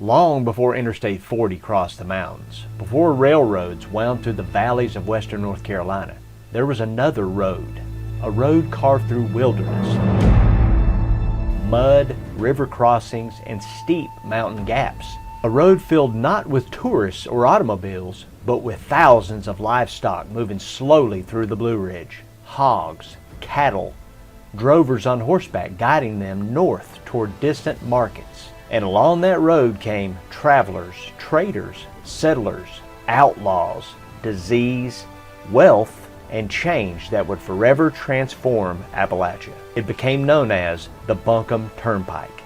Long before Interstate 40 crossed the mountains, before railroads wound through the valleys of western North Carolina, there was another road, a road carved through wilderness, mud, river crossings, and steep mountain gaps. A road filled not with tourists or automobiles, but with thousands of livestock moving slowly through the Blue Ridge, hogs, cattle, drovers on horseback guiding them north toward distant markets. And along that road came travelers, traders, settlers, outlaws, disease, wealth, and change that would forever transform Appalachia. It became known as the Buncombe Turnpike.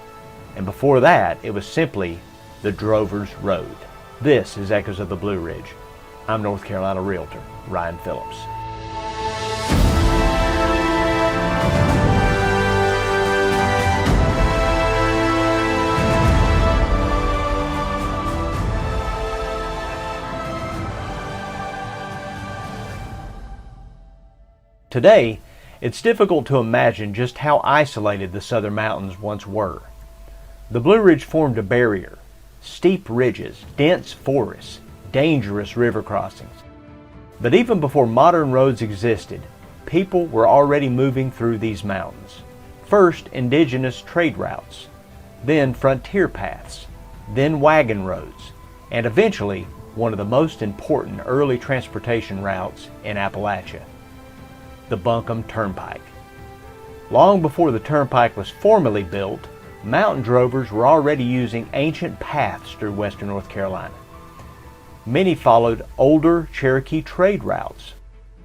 And before that, it was simply the Drover's Road. This is Echoes of the Blue Ridge. I'm North Carolina Realtor Ryan Phillips. Today, it's difficult to imagine just how isolated the southern mountains once were. The Blue Ridge formed a barrier, steep ridges, dense forests, dangerous river crossings. But even before modern roads existed, people were already moving through these mountains. First, indigenous trade routes, then frontier paths, then wagon roads, and eventually one of the most important early transportation routes in Appalachia, the Buncombe Turnpike. Long before the turnpike was formally built, mountain drovers were already using ancient paths through western North Carolina. Many followed older Cherokee trade routes.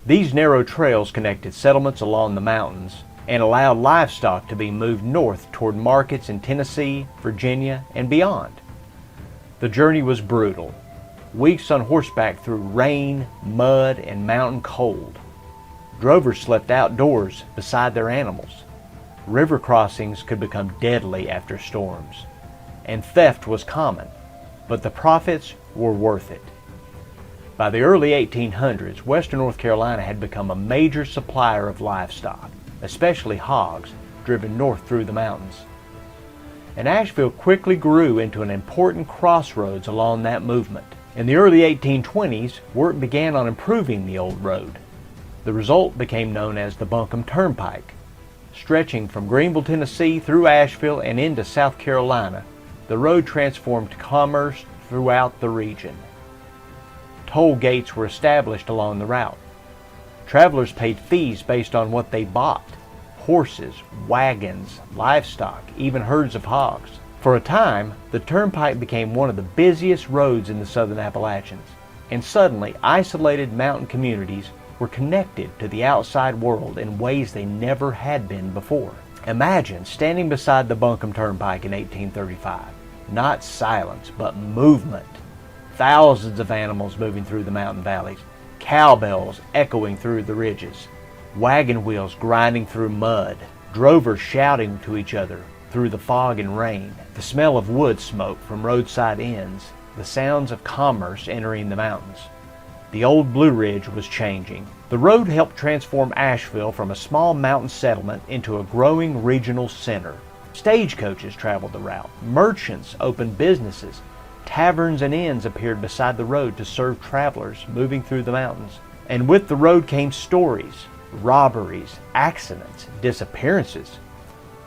These narrow trails connected settlements along the mountains and allowed livestock to be moved north toward markets in Tennessee, Virginia, and beyond. The journey was brutal. Weeks on horseback through rain, mud, and mountain cold. Drovers slept outdoors beside their animals. River crossings could become deadly after storms, and theft was common, but the profits were worth it. By the early 1800s, western North Carolina had become a major supplier of livestock, especially hogs, driven north through the mountains. And Asheville quickly grew into an important crossroads along that movement. In the early 1820s, work began on improving the old road. The result became known as the Buncombe Turnpike. Stretching from Greenville, Tennessee through Asheville and into South Carolina, the road transformed commerce throughout the region. Toll gates were established along the route. Travelers paid fees based on what they bought: horses, wagons, livestock, even herds of hogs. For a time, the turnpike became one of the busiest roads in the Southern Appalachians, and suddenly isolated mountain communities were connected to the outside world in ways they never had been before. Imagine standing beside the Buncombe Turnpike in 1835. Not silence, but movement. Thousands of animals moving through the mountain valleys, cowbells echoing through the ridges, wagon wheels grinding through mud, drovers shouting to each other through the fog and rain, the smell of wood smoke from roadside inns, the sounds of commerce entering the mountains. The old Blue Ridge was changing. The road helped transform Asheville from a small mountain settlement into a growing regional center. Stagecoaches traveled the route. Merchants opened businesses. Taverns and inns appeared beside the road to serve travelers moving through the mountains. And with the road came stories, robberies, accidents, disappearances.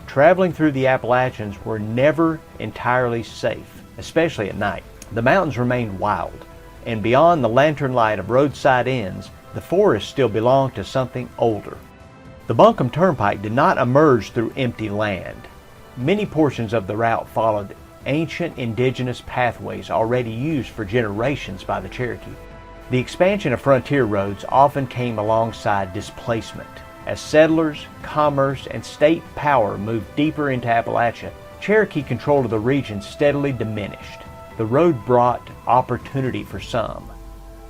Traveling through the Appalachians were never entirely safe, especially at night. The mountains remained wild. And beyond the lantern light of roadside inns, the forest still belonged to something older. The Buncombe Turnpike did not emerge through empty land. Many portions of the route followed ancient indigenous pathways already used for generations by the Cherokee. The expansion of frontier roads often came alongside displacement. As settlers, commerce, and state power moved deeper into Appalachia, Cherokee control of the region steadily diminished. The road brought opportunity for some,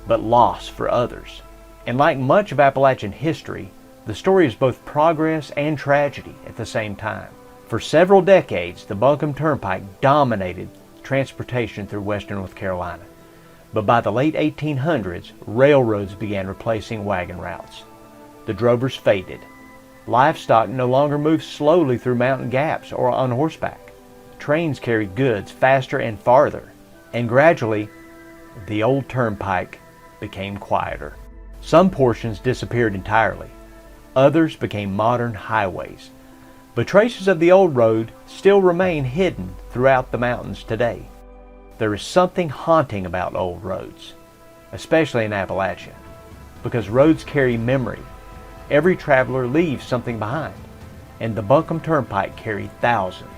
but loss for others. And like much of Appalachian history, the story is both progress and tragedy at the same time. For several decades, the Buncombe Turnpike dominated transportation through western North Carolina. But by the late 1800s, railroads began replacing wagon routes. The drovers faded. Livestock no longer moved slowly through mountain gaps or on horseback. trains carried goods faster and farther, and gradually, the old turnpike became quieter. Some portions disappeared entirely. Others became modern highways. But traces of the old road still remain hidden throughout the mountains today. There is something haunting about old roads, especially in Appalachia, because roads carry memory. Every traveler leaves something behind, and the Buncombe Turnpike carried thousands.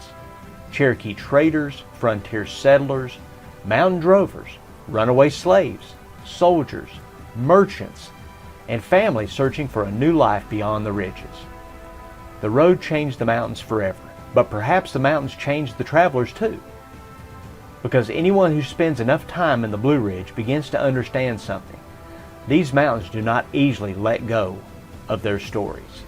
Cherokee traders, frontier settlers, mountain drovers, runaway slaves, soldiers, merchants, and families searching for a new life beyond the ridges. The road changed the mountains forever, but perhaps the mountains changed the travelers too. Because anyone who spends enough time in the Blue Ridge begins to understand something. These mountains do not easily let go of their stories.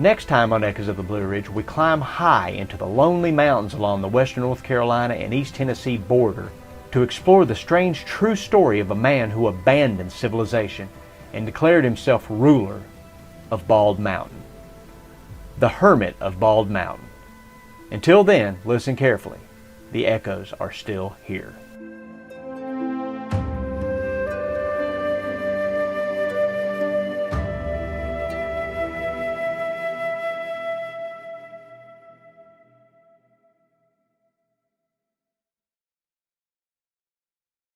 Next time on Echoes of the Blue Ridge, we climb high into the lonely mountains along the western North Carolina and East Tennessee border to explore the strange true story of a man who abandoned civilization and declared himself ruler of Bald Mountain. The Hermit of Bald Mountain. Until then, listen carefully. The echoes are still here.